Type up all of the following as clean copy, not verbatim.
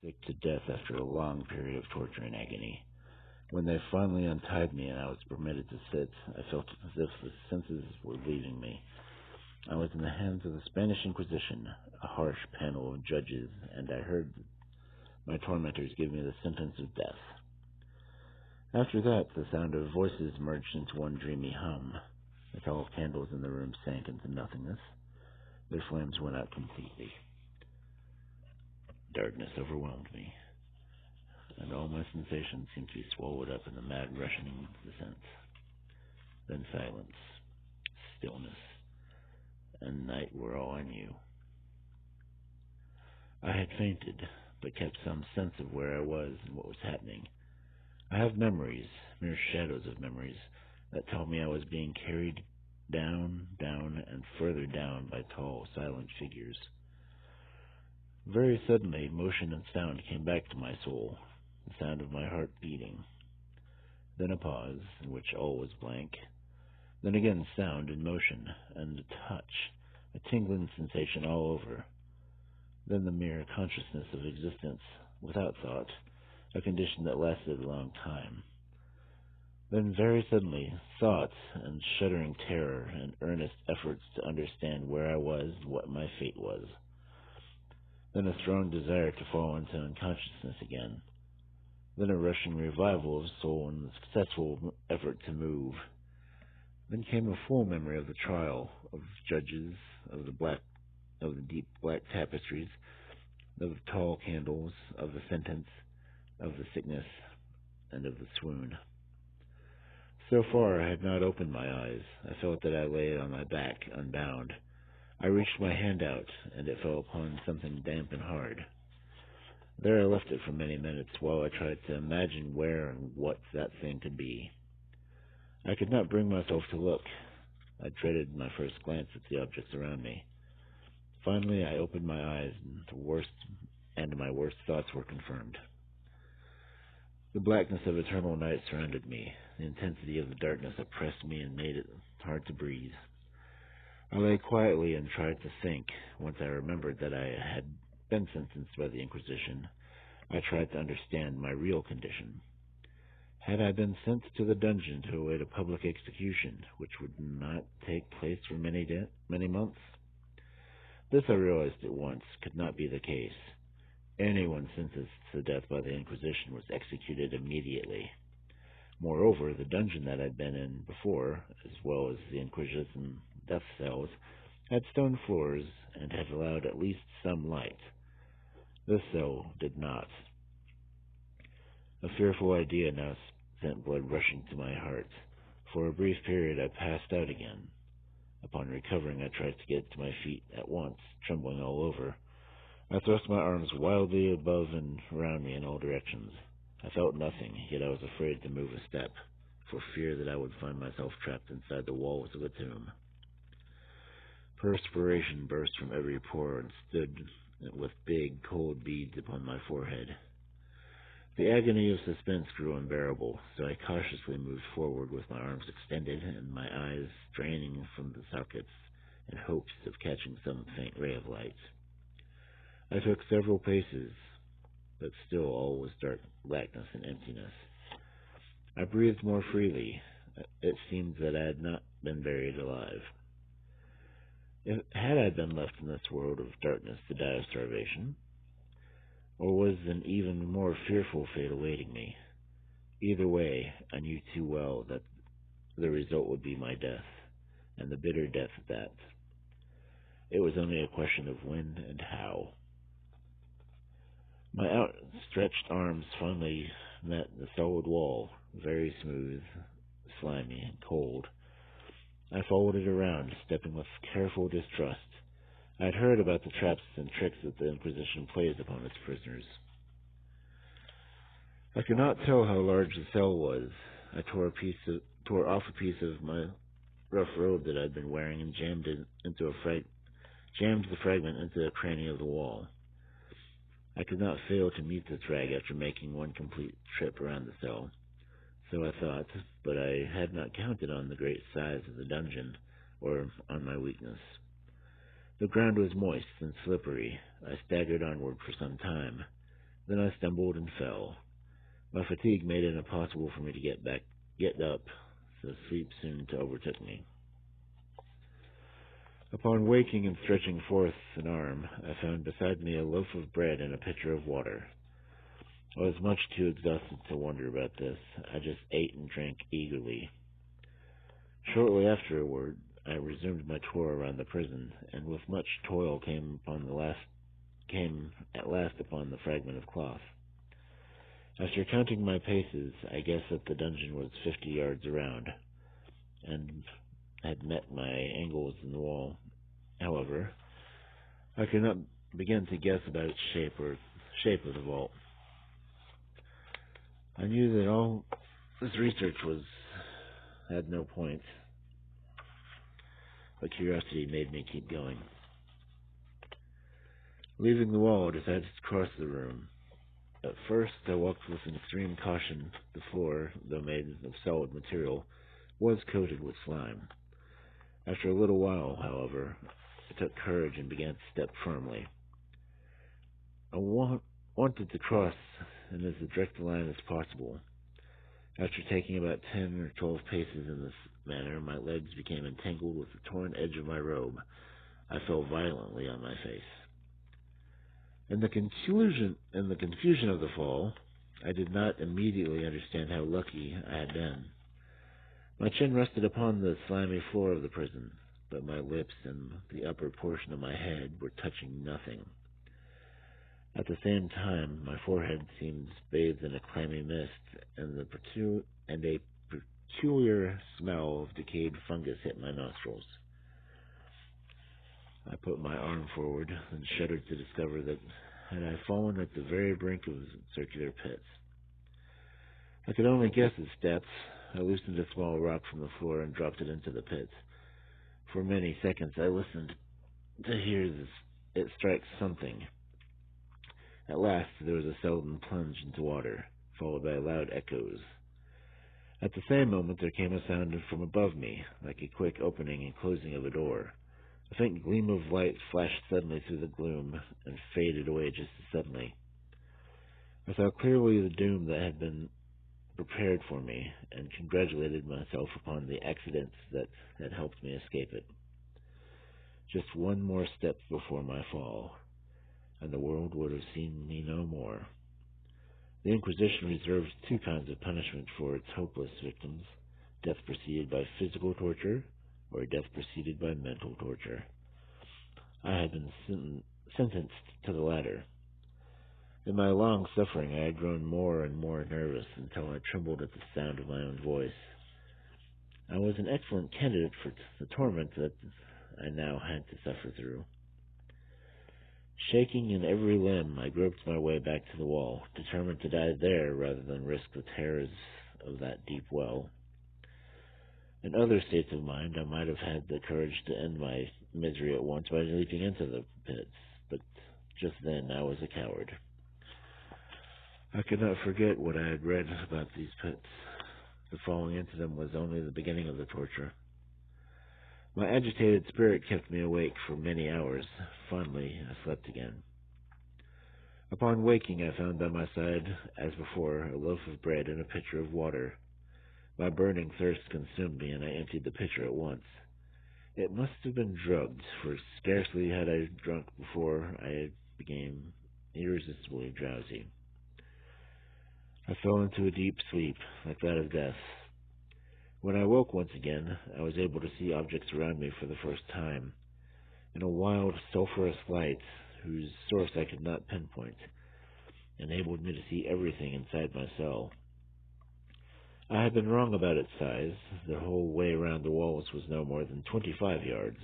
sick to death after a long period of torture and agony. When they finally untied me and I was permitted to sit, I felt as if the senses were leaving me. I was in the hands of the Spanish Inquisition, a harsh panel of judges, and I heard my tormentors give me the sentence of death. After that, the sound of voices merged into one dreamy hum. The tall candles in the room sank into nothingness. Their flames went out completely. Darkness overwhelmed me, and all my sensations seemed to be swallowed up in the mad rushing descent. Then silence, stillness, and night were all I knew. I had fainted, but kept some sense of where I was and what was happening. I have memories, mere shadows of memories, that tell me I was being carried down, and further down by tall, silent figures. Very suddenly, motion and sound came back to my soul, the sound of my heart beating. Then a pause, in which all was blank. Then again sound and motion, and a touch, a tingling sensation all over. Then the mere consciousness of existence, without thought, a condition that lasted a long time. Then very suddenly, thoughts and shuddering terror and earnest efforts to understand where I was and what my fate was. Then a strong desire to fall into unconsciousness again. Then a rushing revival of soul and a successful effort to move. Then came a full memory of the trial, of judges, of the deep black tapestries, of the tall candles, of the sentence, of the sickness, and of the swoon. So far I had not opened my eyes. I felt that I lay on my back, unbound. I reached my hand out, and it fell upon something damp and hard. There I left it for many minutes, while I tried to imagine where and what that thing could be. I could not bring myself to look. I dreaded my first glance at the objects around me. Finally I opened my eyes, and my worst thoughts were confirmed. The blackness of eternal night surrounded me. The intensity of the darkness oppressed me and made it hard to breathe. I lay quietly and tried to think. Once I remembered that I had been sentenced by the Inquisition, I tried to understand my real condition. Had I been sent to the dungeon to await a public execution, which would not take place for many months? This, I realized at once, could not be the case. Anyone sentenced to death by the Inquisition was executed immediately. Moreover, the dungeon that I'd been in before, as well as the Inquisition death cells, had stone floors and had allowed at least some light. This cell did not. A fearful idea now sent blood rushing to my heart. For a brief period I passed out again. Upon recovering, I tried to get to my feet at once, trembling all over. I thrust my arms wildly above and around me in all directions. I felt nothing, yet I was afraid to move a step, for fear that I would find myself trapped inside the walls of a tomb. Perspiration burst from every pore and stood with big, cold beads upon my forehead. The agony of suspense grew unbearable, so I cautiously moved forward with my arms extended and my eyes straining from the sockets in hopes of catching some faint ray of light. I took several paces, but still all was dark blackness and emptiness. I breathed more freely. It seemed that I had not been buried alive. Had I been left in this world of darkness to die of starvation? Or was an even more fearful fate awaiting me? Either way, I knew too well that the result would be my death, and the bitter death at that. It was only a question of when and how. My outstretched arms finally met the solid wall, very smooth, slimy, and cold. I followed it around, stepping with careful distrust. I had heard about the traps and tricks that the Inquisition plays upon its prisoners. I could not tell how large the cell was. I tore off a piece of my rough robe that I'd been wearing and jammed the fragment into a cranny of the wall. I could not fail to meet this rag after making one complete trip around the cell. So I thought, but I had not counted on the great size of the dungeon, or on my weakness. The ground was moist and slippery. I staggered onward for some time. Then I stumbled and fell. My fatigue made it impossible for me to get up, so sleep soon overtook me. Upon waking and stretching forth an arm, I found beside me a loaf of bread and a pitcher of water. I was much too exhausted to wonder about this. I just ate and drank eagerly. Shortly afterward, I resumed my tour around the prison, and with much toil came at last upon the fragment of cloth. After counting my paces, I guessed that the dungeon was 50 yards around, and had met my angles in the wall. However, I could not begin to guess about its shape of the vault. I knew that all this research had no point, but curiosity made me keep going. Leaving the wall, I decided to cross the room. At first, I walked with an extreme caution. The floor, though made of solid material, was coated with slime. After a little while, however, I took courage and began to step firmly. I wanted to cross in as direct a line as possible. After taking about 10 or 12 paces in this manner, my legs became entangled with the torn edge of my robe. I fell violently on my face. In the confusion of the fall, I did not immediately understand how lucky I had been. My chin rested upon the slimy floor of the prison, but my lips and the upper portion of my head were touching nothing. At the same time, my forehead seemed bathed in a clammy mist, and a peculiar smell of decayed fungus hit my nostrils. I put my arm forward and shuddered to discover that had I fallen at the very brink of circular pits. I could only guess its depth. I loosened a small rock from the floor and dropped it into the pits. For many seconds I listened to hear it strike something. At last there was a sudden plunge into water, followed by loud echoes. At the same moment there came a sound from above me, like a quick opening and closing of a door. A faint gleam of light flashed suddenly through the gloom and faded away just as suddenly. I saw clearly the doom that had been prepared for me, and congratulated myself upon the accidents that had helped me escape it. Just one more step before my fall, and the world would have seen me no more. The Inquisition reserved two kinds of punishment for its hopeless victims: death preceded by physical torture, or death preceded by mental torture. I had been sentenced to the latter. In my long suffering, I had grown more and more nervous until I trembled at the sound of my own voice. I was an excellent candidate for the torment that I now had to suffer through. Shaking in every limb, I groped my way back to the wall, determined to die there rather than risk the terrors of that deep well. In other states of mind, I might have had the courage to end my misery at once by leaping into the pits, but just then I was a coward. I could not forget what I had read about these pits. The falling into them was only the beginning of the torture. My agitated spirit kept me awake for many hours. Finally, I slept again. Upon waking, I found by my side, as before, a loaf of bread and a pitcher of water. My burning thirst consumed me, and I emptied the pitcher at once. It must have been drugged, for scarcely had I drunk before I became irresistibly drowsy. I fell into a deep sleep, like that of death. When I woke once again, I was able to see objects around me for the first time, in a wild, sulphurous light whose source I could not pinpoint, enabled me to see everything inside my cell. I had been wrong about its size. The whole way around the walls was no more than 25 yards.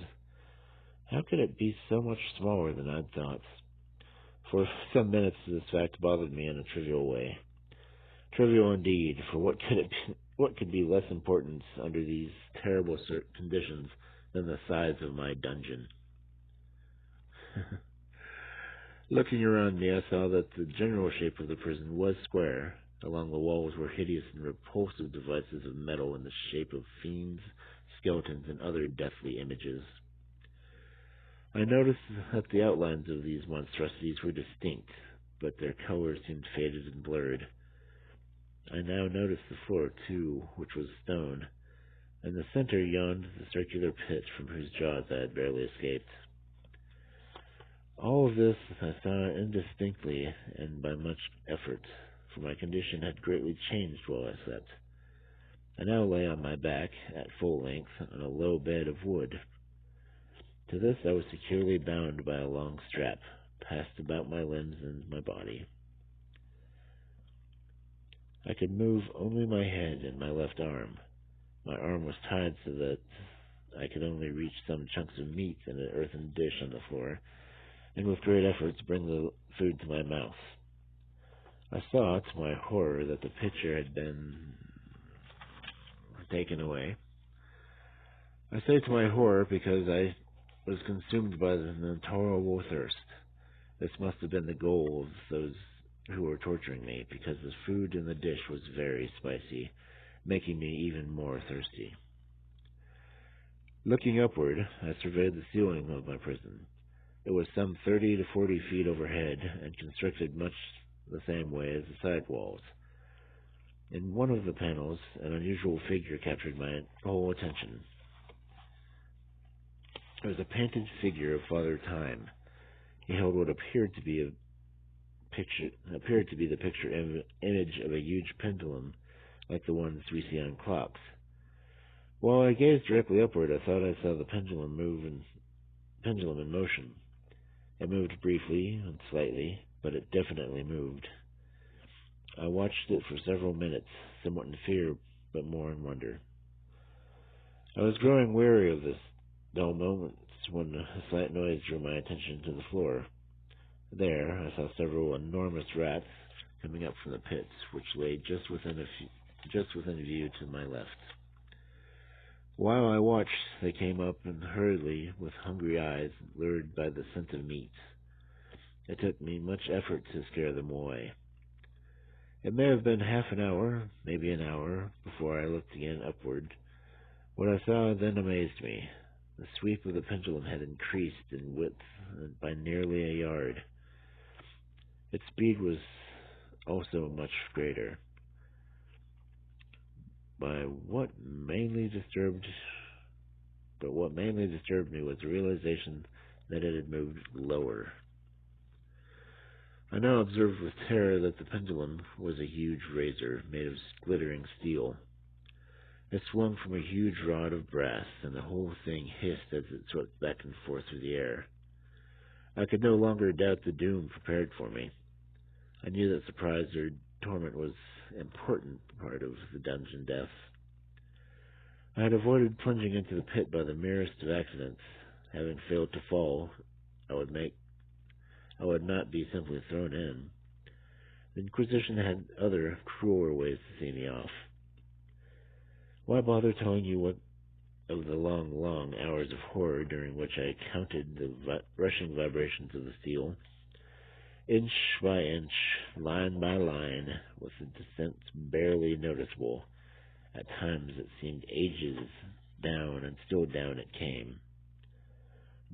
How could it be so much smaller than I'd thought? For some minutes this fact bothered me in a trivial way. Trivial indeed, for what could be less important under these terrible conditions than the size of my dungeon? Looking around me, I saw that the general shape of the prison was square. Along the walls were hideous and repulsive devices of metal in the shape of fiends, skeletons, and other deathly images. I noticed that the outlines of these monstrosities were distinct, but their color seemed faded and blurred. I now noticed the floor, too, which was stone. In the center yawned the circular pit from whose jaws I had barely escaped. All of this I saw indistinctly and by much effort, for my condition had greatly changed while I slept. I now lay on my back, at full length, on a low bed of wood. To this I was securely bound by a long strap, passed about my limbs and my body. I could move only my head and my left arm. My arm was tied so that I could only reach some chunks of meat in an earthen dish on the floor, and with great efforts bring the food to my mouth. I saw, to my horror, that the pitcher had been taken away. I say to my horror because I was consumed by an intolerable thirst. This must have been the goal of those who were torturing me, because the food in the dish was very spicy, making me even more thirsty. Looking upward, I surveyed the ceiling of my prison. It was some 30 to 40 feet overhead, and constructed much the same way as the side walls. In one of the panels, an unusual figure captured my whole attention. It was a painted figure of Father Time. He held what appeared to be the picture image of a huge pendulum, like the ones we see on clocks. While I gazed directly upward, I thought I saw the pendulum in motion. It moved briefly and slightly, but it definitely moved. I watched it for several minutes, somewhat in fear, but more in wonder. I was growing weary of this dull moments when a slight noise drew my attention to the floor. There, I saw several enormous rats coming up from the pits, which lay just within view to my left. While I watched, they came up and hurriedly, with hungry eyes, lured by the scent of meat. It took me much effort to scare them away. It may have been half an hour, maybe an hour, before I looked again upward. What I saw then amazed me. The sweep of the pendulum had increased in width by nearly a yard. Its speed was also much greater. But what mainly disturbed me was the realization that it had moved lower. I now observed with terror that the pendulum was a huge razor made of glittering steel. It swung from a huge rod of brass, and the whole thing hissed as it swept back and forth through the air. I could no longer doubt the doom prepared for me. I knew that surprise or torment was an important part of the dungeon death. I had avoided plunging into the pit by the merest of accidents. Having failed to fall, I would not be simply thrown in. The Inquisition had other, crueler ways to see me off. Why bother telling you what of the long, long hours of horror during which I counted the rushing vibrations of the steel, inch by inch, line by line, with the descent barely noticeable. At times it seemed ages down, and still down it came.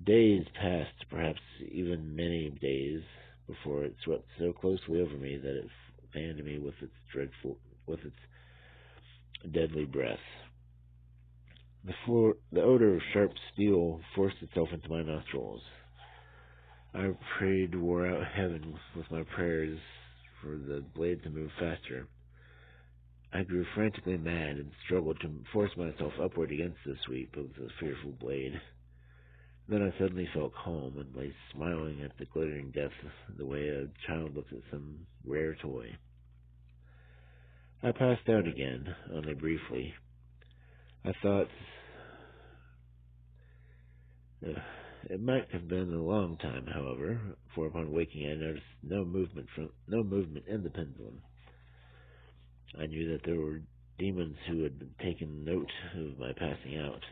Days passed, perhaps even many days, before it swept so closely over me that it fanned me with its deadly breath. The odor of sharp steel forced itself into my nostrils. I prayed, wore out heaven with my prayers for the blade to move faster. I grew frantically mad and struggled to force myself upward against the sweep of the fearful blade. Then I suddenly felt calm and lay smiling at the glittering depths the way a child looks at some rare toy. I passed out again, only briefly. I thought it might have been a long time, however, for upon waking I noticed no movement in the pendulum. I knew that there were demons who had taken note of my passing out.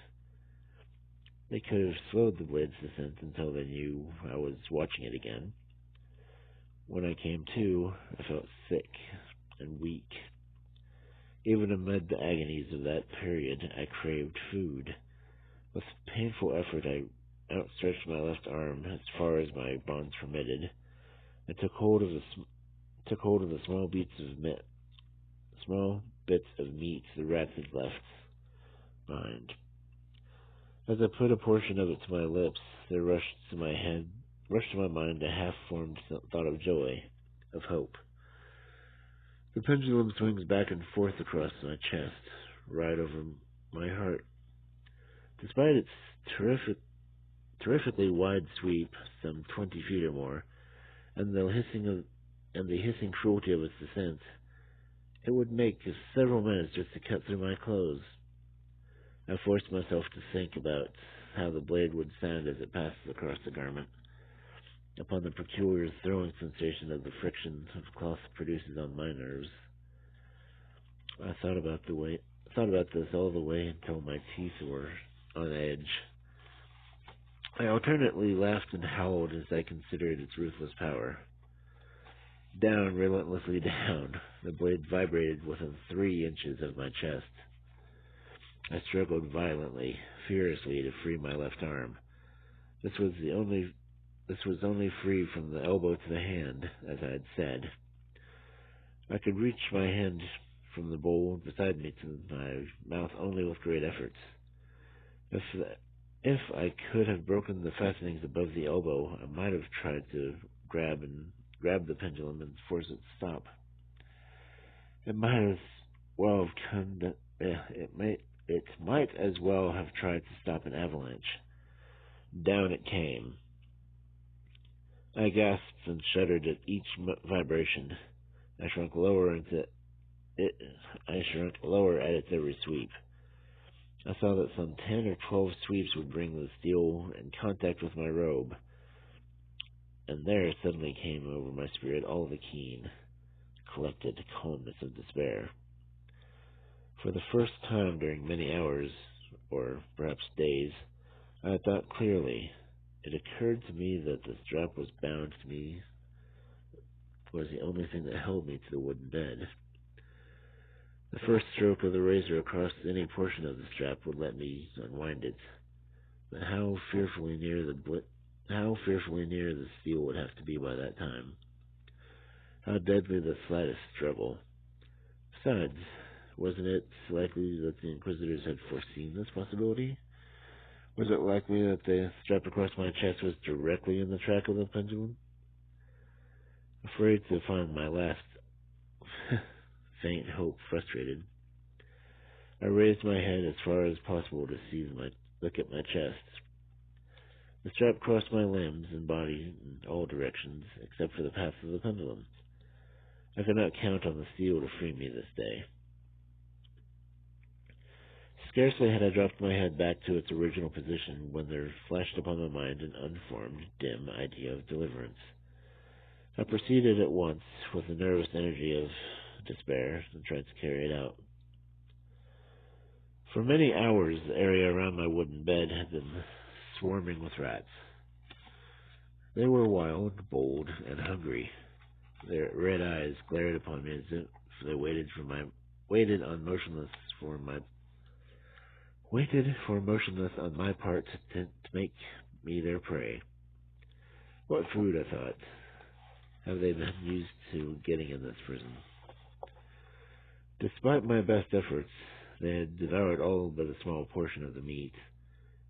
They could have slowed the blade's descent until they knew I was watching it again. When I came to, I felt sick and weak. Even amid the agonies of that period, I craved food. With painful effort, I outstretched my left arm as far as my bonds permitted. I took hold of the small bits of meat the rats had left behind. As I put a portion of it to my lips, there rushed to my mind a half-formed thought of joy, of hope. The pendulum swings back and forth across my chest, right over my heart. Despite its terrifically wide sweep, some 20 feet or more, and the hissing cruelty of its descent, it would make several minutes just to cut through my clothes. I forced myself to think about how the blade would sound as it passes across the garment, upon the peculiar throwing sensation that the friction of cloth produces on my nerves. I thought about this all the way until my teeth were on edge. I alternately laughed and howled as I considered its ruthless power. Down, relentlessly down, the blade vibrated within 3 inches of my chest. I struggled violently, furiously, to free my left arm. This was only free from the elbow to the hand, as I had said. I could reach my hand from the bowl beside me to my mouth only with great efforts. If I could have broken the fastenings above the elbow, I might have tried to grab the pendulum and force it to stop. It might as well have tried to stop an avalanche. Down it came. I gasped and shuddered at each vibration. I shrunk lower at its every sweep. I saw that some 10 or 12 sweeps would bring the steel in contact with my robe, and there suddenly came over my spirit all the keen, collected calmness of despair. For the first time during many hours, or perhaps days, I thought clearly. It occurred to me that the strap was bound to me was the only thing that held me to the wooden bed. The first stroke of the razor across any portion of the strap would let me unwind it. But how fearfully near the steel would have to be by that time. How deadly the slightest struggle. Besides, wasn't it likely that the Inquisitors had foreseen this possibility? Was it likely that the strap across my chest was directly in the track of the pendulum? Afraid to find my last faint hope frustrated, I raised my head as far as possible to look at my chest. The strap crossed my limbs and body in all directions, except for the path of the pendulum. I could not count on the steel to free me this day. Scarcely had I dropped my head back to its original position when there flashed upon my mind an unformed, dim idea of deliverance. I proceeded at once, with the nervous energy of despair, and tried to carry it out. For many hours, the area around my wooden bed had been swarming with rats. They were wild, bold, and hungry. Their red eyes glared upon me as if they waited for motionless on my part to make me their prey. What food, I thought, have they been used to getting in this prison? Despite my best efforts, they had devoured all but a small portion of the meat,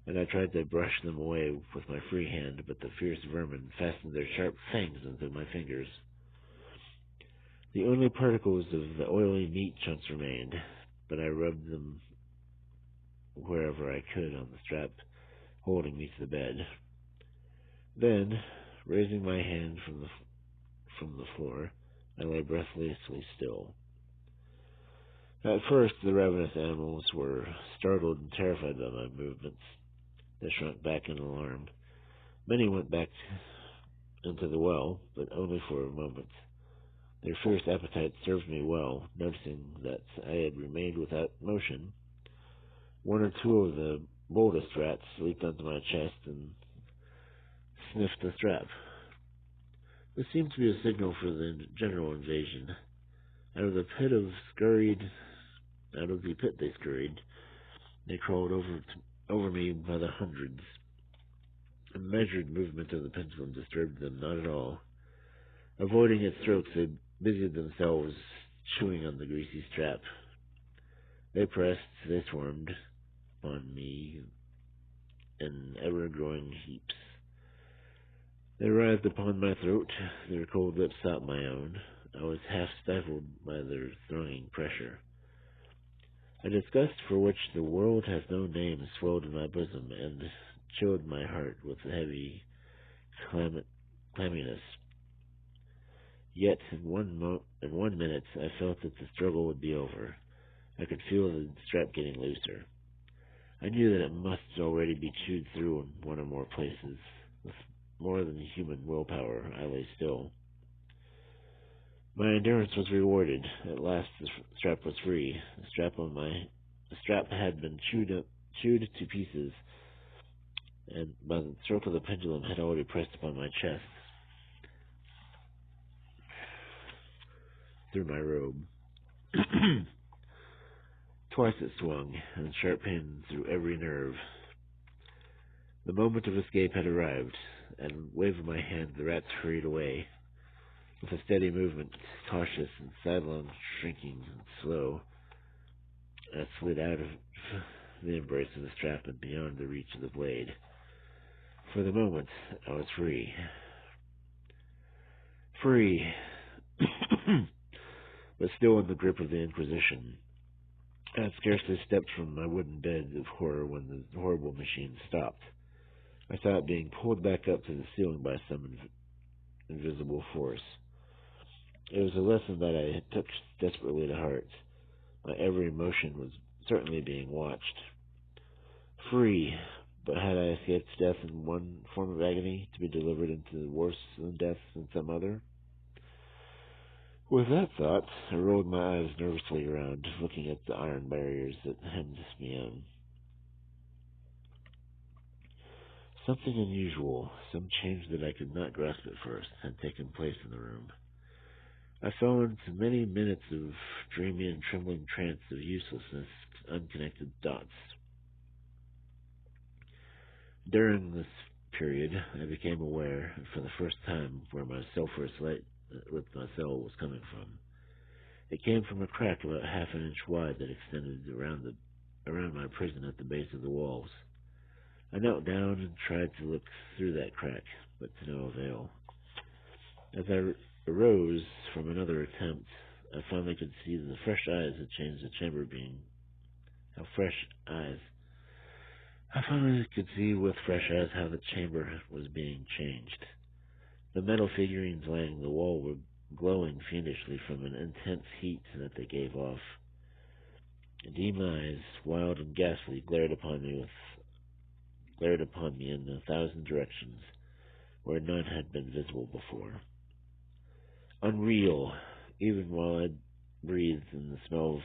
and I tried to brush them away with my free hand, but the fierce vermin fastened their sharp fangs into my fingers. The only particles of the oily meat chunks remained, but I rubbed them wherever I could on the strap holding me to the bed. Then, raising my hand from the floor, I lay breathlessly still. At first, the ravenous animals were startled and terrified by my movements. They shrunk back in alarm. Many went back into the well, but only for a moment. Their fierce appetite served me well. Noticing that I had remained without motion, 1 or 2 of the boldest rats leaped onto my chest and sniffed the strap. This seemed to be a signal for the general invasion. Out of the pit they scurried. They crawled over me by the hundreds. The measured movement of the pendulum disturbed them not at all. Avoiding its strokes, they busied themselves chewing on the greasy strap. They pressed, they swarmed upon me in ever-growing heaps. They writhed upon my throat, their cold lips sought my own. I was half stifled by their thronging pressure. A disgust for which the world has no name swelled in my bosom and chilled my heart with heavy clamminess. Yet in one minute I felt that the struggle would be over. I could feel the strap getting looser. I knew that it must already be chewed through in one or more places. With more than human willpower, I lay still. My endurance was rewarded. At last the strap was free. The strap had been chewed to pieces, and by the stroke of the pendulum had already pressed upon my chest through my robe. Twice it swung, and sharp pain through every nerve. The moment of escape had arrived. At a wave of my hand, the rats hurried away. With a steady movement, cautious and sidelong, shrinking and slow, I slid out of the embrace of the strap and beyond the reach of the blade. For the moment, I was free. Free, but still in the grip of the Inquisition. I had scarcely stepped from my wooden bed of horror when the horrible machine stopped. I saw it being pulled back up to the ceiling by some invisible force. It was a lesson that I took desperately to heart. My every motion was certainly being watched. Free, but had I escaped death in one form of agony to be delivered into worse than death in some other? With that thought, I rolled my eyes nervously around, looking at the iron barriers that hemmed me in. Something unusual, some change that I could not grasp at first, had taken place in the room. I fell into many minutes of dreamy and trembling trance of uselessness, unconnected thoughts. During this period, I became aware, for the first time, where my sulphurous light with my cell was coming from. It came from a crack about half an inch wide that extended around my prison at the base of the walls. I knelt down and tried to look through that crack, but to no avail. As I arose from another attempt, I finally could see the fresh eyes had changed the chamber being. I finally could see with fresh eyes how the chamber was being changed. The metal figurines lining the wall were glowing fiendishly from an intense heat that they gave off. Demon eyes, wild and ghastly, glared upon me in 1,000 directions, where none had been visible before. Unreal, even while I breathed, and the smell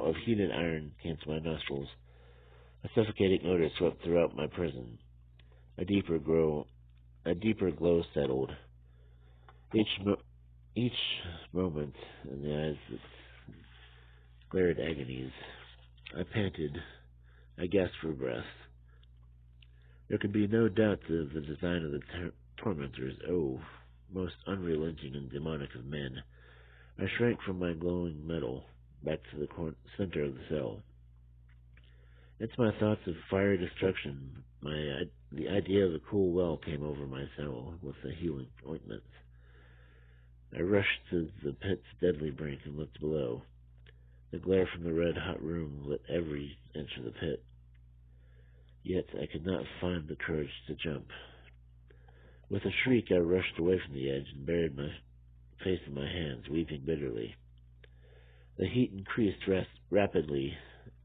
of heated iron came to my nostrils. A suffocating odor swept throughout my prison. A deeper glow settled. Each moment in the eyes that glared agonies. I panted. I gasped for breath. There could be no doubt of the design of the tormentors. Oh, most unrelenting and demonic of men. I shrank from my glowing metal back to the center of the cell. Into my thoughts of fiery destruction, the idea of a cool well came over my cell with a healing ointment. I rushed to the pit's deadly brink and looked below. The glare from the red-hot room lit every inch of the pit. Yet I could not find the courage to jump. With a shriek, I rushed away from the edge and buried my face in my hands, weeping bitterly. The heat increased rapidly,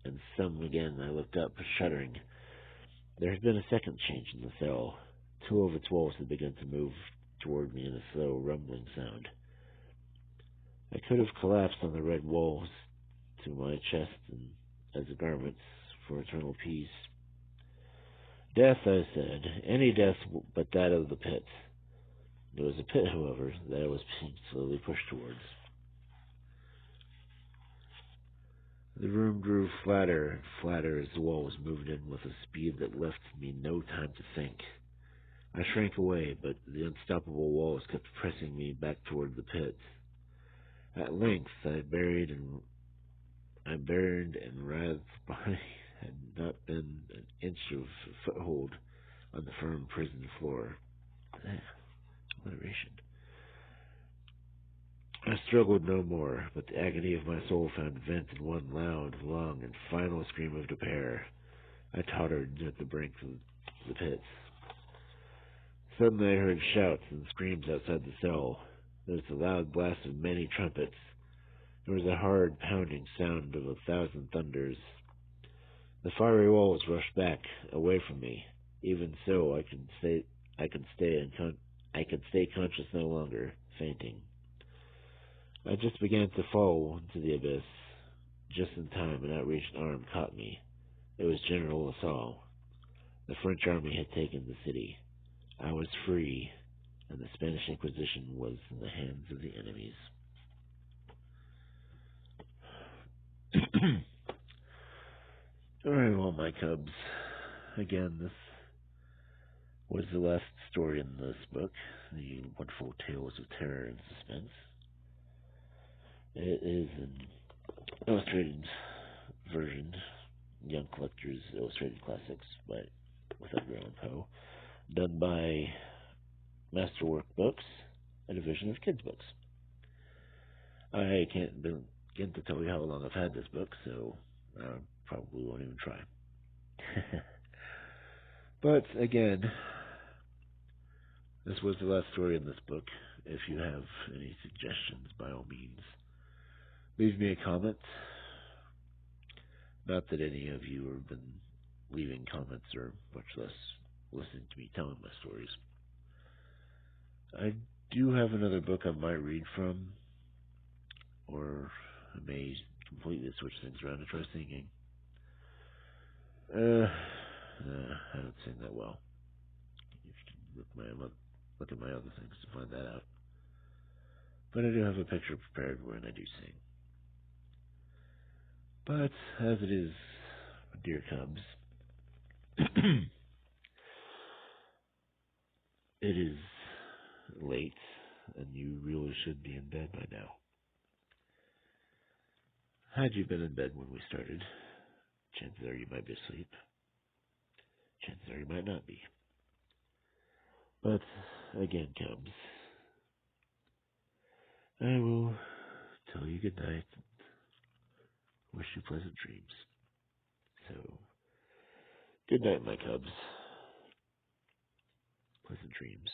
and some again I looked up, shuddering. There had been a second change in the cell. 2 of its walls had begun to move toward me in a slow, rumbling sound. I could have collapsed on the red walls to my chest and as garments for eternal peace. Death, I said, any death but that of the pit. It was a pit, however, that I was being slowly pushed towards. The room grew flatter and flatter as the walls moved in with a speed that left me no time to think. I shrank away, but the unstoppable walls kept pressing me back toward the pit. At length, I buried and writhed body had not been an inch of foothold on the firm prison floor. Alliteration. I struggled no more, but the agony of my soul found vent in one loud, long, and final scream of despair. I tottered at the brink of the pit. Suddenly I heard shouts and screams outside the cell. There was the loud blast of many trumpets. There was a hard pounding sound of 1,000 thunders. The fiery walls rushed back, away from me. Even so, I could stay conscious no longer, fainting. I just began to fall into the abyss. Just in time, an outreached arm caught me. It was General Lasalle. The French army had taken the city. I was free, and the Spanish Inquisition was in the hands of the enemies. Alright, well, my cubs. Again, this was the last story in this book, The Wonderful Tales of Terror and Suspense. It is an illustrated version, Young Collector's Illustrated Classics with Edgar Allan Poe, done by Masterwork Books, a division of Kids Books. I can't begin to tell you how long I've had this book, so I probably won't even try. But again, this was the last story in this book. If you have any suggestions, by all means, leave me a comment. Not that any of you have been leaving comments, or much less listening to me telling my stories. I do have another book I might read from, or I may completely switch things around and try singing. I don't sing that well. You can look at my other things to find that out. But I do have a picture prepared wherein I do sing. But as it is, dear cubs, it is late, and you really should be in bed by now. Had you been in bed when we started, chances are you might be asleep. Chances are you might not be. But again, cubs, I will tell you good night and wish you pleasant dreams. So, good night, my cubs. Pleasant dreams.